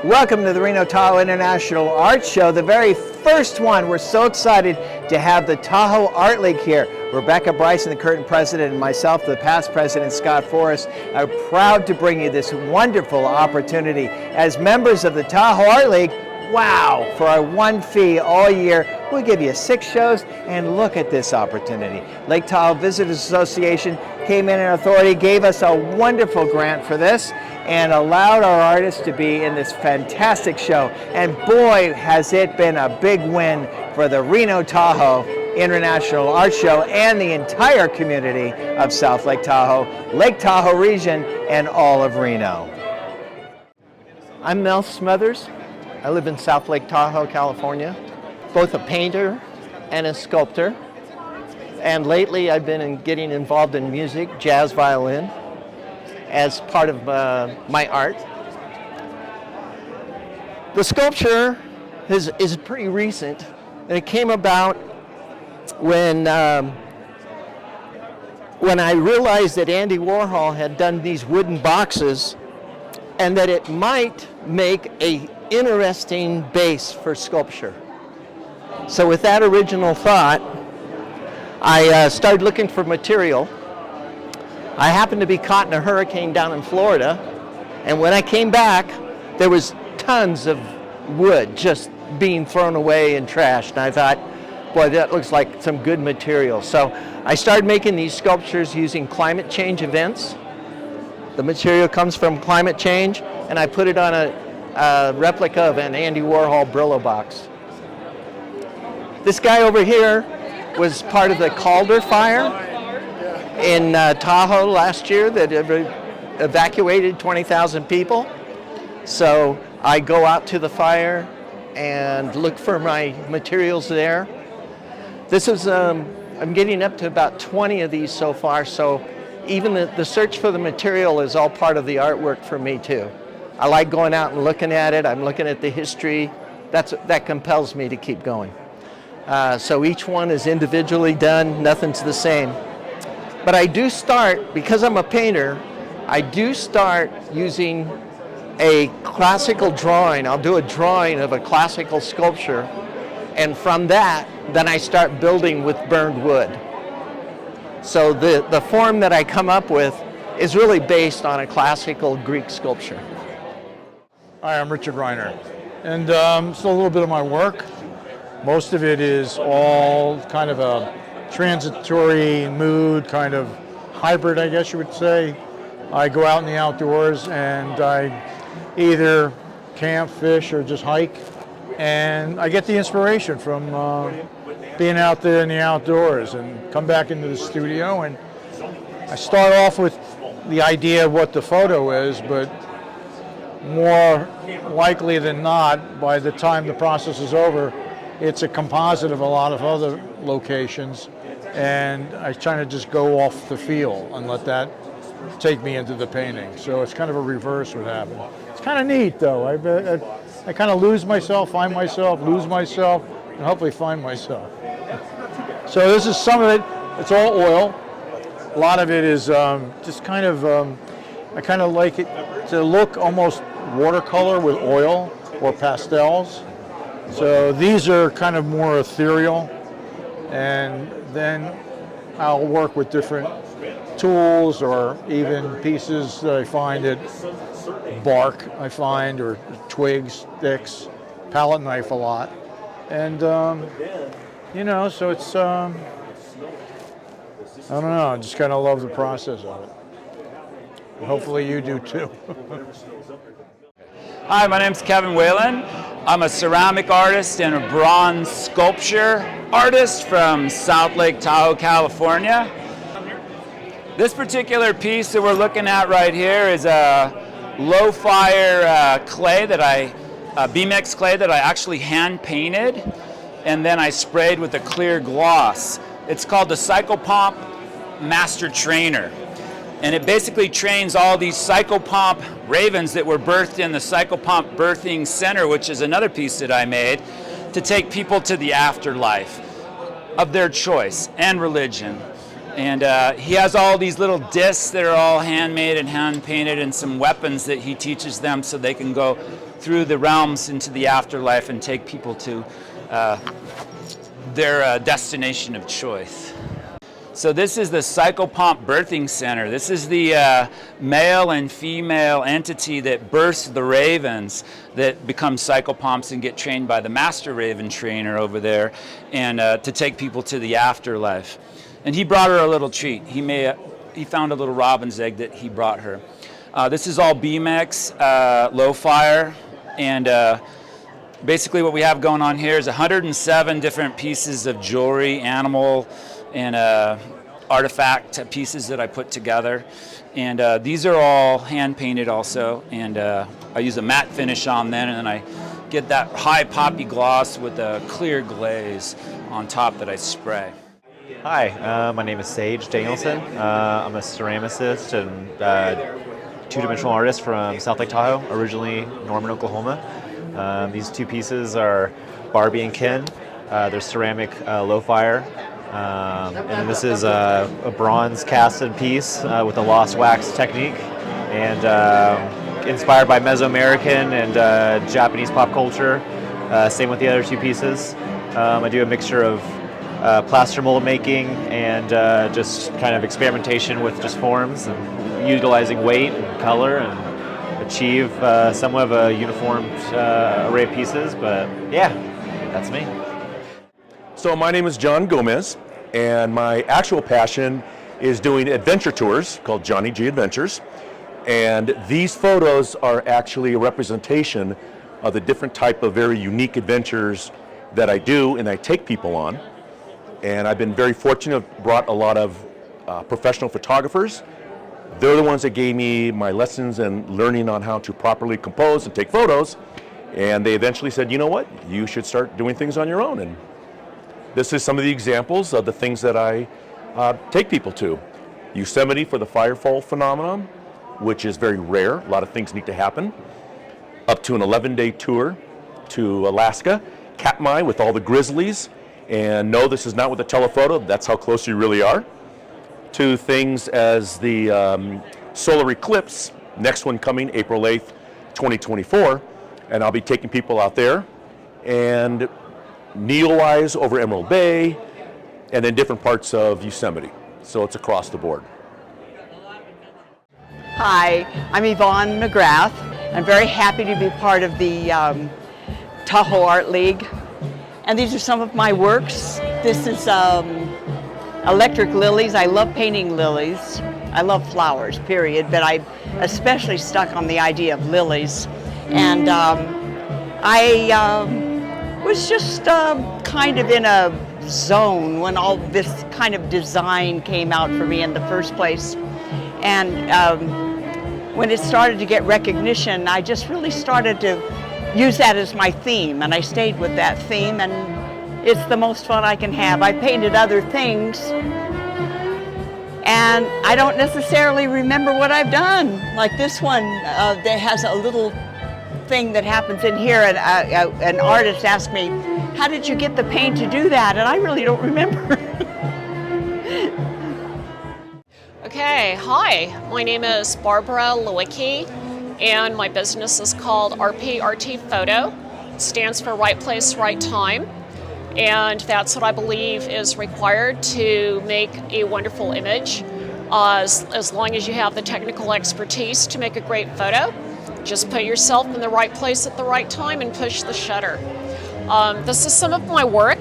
Welcome to the Reno Tahoe International Art Show, the very first one. We're so excited to have the Tahoe Art League here. Rebecca Bryson, the current president, and myself, the past president, Scott Forrest, are proud to bring you this wonderful opportunity. As members of the Tahoe Art League, wow, for our one fee all year, we'll give you 6 shows, and look at this opportunity. Lake Tahoe Visitors Association came in and authority, gave us a wonderful grant for this, and allowed our artists to be in this fantastic show. And boy, has it been a big win for the Reno Tahoe International Art Show and the entire community of South Lake Tahoe region, and all of Reno. I'm Mel Smothers. I live in South Lake Tahoe, California, both a painter and a sculptor. And lately I've been getting involved in music, jazz violin, as part of my art. The sculpture is pretty recent, and it came about when I realized that Andy Warhol had done these wooden boxes, and that it might make an interesting base for sculpture. So with that original thought, I started looking for material. I happened to be caught in a hurricane down in Florida, and when I came back, there was tons of wood just being thrown away and trashed, and I thought, boy, that looks like some good material. So I started making these sculptures using climate change events. The material comes from climate change, and I put it on a replica of an Andy Warhol Brillo box. This guy over here was part of the Calder fire in Tahoe last year that evacuated 20,000 people. So I go out to the fire and look for my materials there. This is, I'm getting up to about 20 of these so far, so even the search for the material is all part of the artwork for me too. I like going out and looking at it. I'm looking at the history. That compels me to keep going. So each one is individually done, nothing's the same. But I do start, because I'm a painter, I do start using a classical drawing. I'll do a drawing of a classical sculpture, and from that, then I start building with burned wood. So the form that I come up with is really based on a classical Greek sculpture. Hi, I'm Richard Reiner, and so a little bit of my work. Most of it is all kind of a transitory mood, kind of hybrid, I guess you would say. I go out in the outdoors and I either camp, fish, or just hike, and I get the inspiration from being out there in the outdoors, and come back into the studio, and I start off with the idea of what the photo is, but more likely than not, by the time the process is over, it's a composite of a lot of other locations, and I try to just go off the feel and let that take me into the painting. So it's kind of a reverse what happened. It's kind of neat though. I kind of lose myself, find myself, lose myself, and hopefully find myself. So this is some of it. It's all oil. A lot of it is just kind of, I kind of like it to look almost watercolor with oil or pastels. So these are kind of more ethereal, and then I'll work with different tools or even pieces that I find at bark, or twigs, sticks, palette knife a lot. And, you know, so it's, I don't know, I just kind of love the process of it. Hopefully you do too. Hi, my name's Kevin Whalen. I'm a ceramic artist and a bronze sculpture artist from South Lake Tahoe, California. This particular piece that we're looking at right here is a low-fire clay that B-mix clay that I actually hand-painted, and then I sprayed with a clear gloss. It's called the Psychopomp Master Trainer. And it basically trains all these psychopomp ravens that were birthed in the Psychopomp Birthing Center, which is another piece that I made, to take people to the afterlife of their choice and religion. And he has all these little discs that are all handmade and hand painted, and some weapons that he teaches them so they can go through the realms into the afterlife and take people to their destination of choice. So this is the Psychopomp Birthing Center. This is the male and female entity that births the ravens that become psychopomps and get trained by the master raven trainer over there, and to take people to the afterlife. And he brought her a little treat. He found a little robin's egg that he brought her. This is all BMX, low fire, and basically what we have going on here is 107 different pieces of jewelry, animal, and artifact pieces that I put together. And these are all hand painted also, and I use a matte finish on them, and then I get that high poppy gloss with a clear glaze on top that I spray. Hi, my name is Sage Danielson. I'm a ceramicist and two-dimensional artist from South Lake Tahoe, originally Norman, Oklahoma. These two pieces are Barbie and Ken. They're ceramic low fire. And this is a bronze casted piece with a lost wax technique, and inspired by Mesoamerican and Japanese pop culture. Same with the other two pieces. I do a mixture of plaster mold making and just kind of experimentation with just forms and utilizing weight and color and achieve somewhat of a uniformed array of pieces. But yeah, that's me. So my name is John Gomez, and my actual passion is doing adventure tours called Johnny G Adventures. And these photos are actually a representation of the different type of very unique adventures that I do and I take people on. And I've been very fortunate, I've brought a lot of professional photographers. They're the ones that gave me my lessons and learning on how to properly compose and take photos. And they eventually said, you know what, you should start doing things on your own. And this is some of the examples of the things that I take people to. Yosemite for the firefall phenomenon, which is very rare. A lot of things need to happen. Up to an 11-day tour to Alaska. Katmai with all the grizzlies. And no, this is not with a telephoto. That's how close you really are. To things as the solar eclipse, next one coming April 8th, 2024. And I'll be taking people out there. And Neowise over Emerald Bay, and then different parts of Yosemite. So it's across the board. Hi, I'm Yvonne McGrath. I'm very happy to be part of the Tahoe Art League. And these are some of my works. This is electric lilies. I love painting lilies. I love flowers, period, but I'm especially stuck on the idea of lilies. And I was just kind of in a zone when all this kind of design came out for me in the first place. And when it started to get recognition, I just really started to use that as my theme, and I stayed with that theme, and it's the most fun I can have. I painted other things, and I don't necessarily remember what I've done. Like this one that has a little thing that happens in here, and an artist asked me, how did you get the paint to do that? And I really don't remember. Okay, hi, my name is Barbara Lewicki, and my business is called RPRT Photo. It stands for Right Place, Right Time, and that's what I believe is required to make a wonderful image. As long as you have the technical expertise to make a great photo, just put yourself in the right place at the right time and push the shutter. This is some of my work.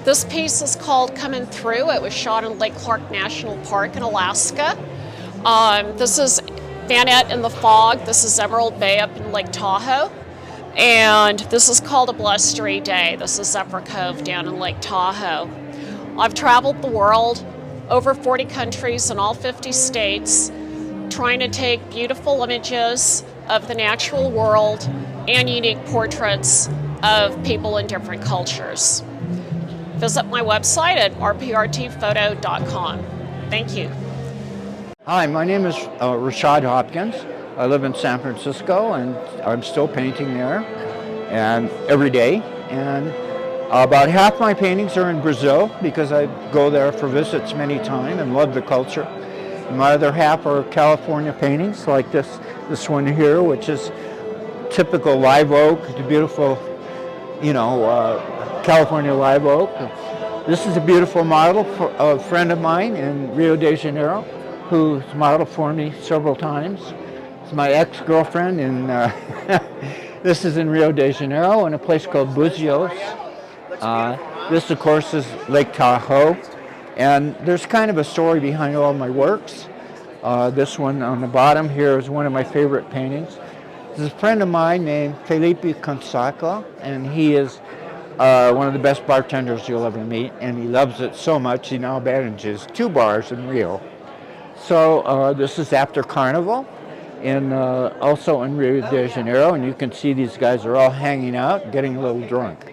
This piece is called Coming Through. It was shot in Lake Clark National Park in Alaska. This is Vanette in the Fog. This is Emerald Bay up in Lake Tahoe. And this is called A Blustery Day. This is Zephyr Cove down in Lake Tahoe. I've traveled the world, over 40 countries in all 50 states, trying to take beautiful images of the natural world and unique portraits of people in different cultures. Visit my website at rprtphoto.com. Thank you. Hi, my name is Rashad Hopkins. I live in San Francisco, and I'm still painting there and every day. And About half my paintings are in Brazil because I go there for visits many times and love the culture. And my other half are California paintings, like this one here, which is typical live oak, the beautiful, California live oak. This is a beautiful model for a friend of mine in Rio de Janeiro, who's modeled for me several times. It's my ex-girlfriend, and this is in Rio de Janeiro in a place called Buzios. This, of course, is Lake Tahoe, and there's kind of a story behind all my works. This one on the bottom here is one of my favorite paintings. There's a friend of mine named Felipe Consaca, and he is one of the best bartenders you'll ever meet, and he loves it so much he now manages 2 bars in Rio. So this is after Carnival, and also in Rio de Janeiro, and you can see these guys are all hanging out, getting a little drunk.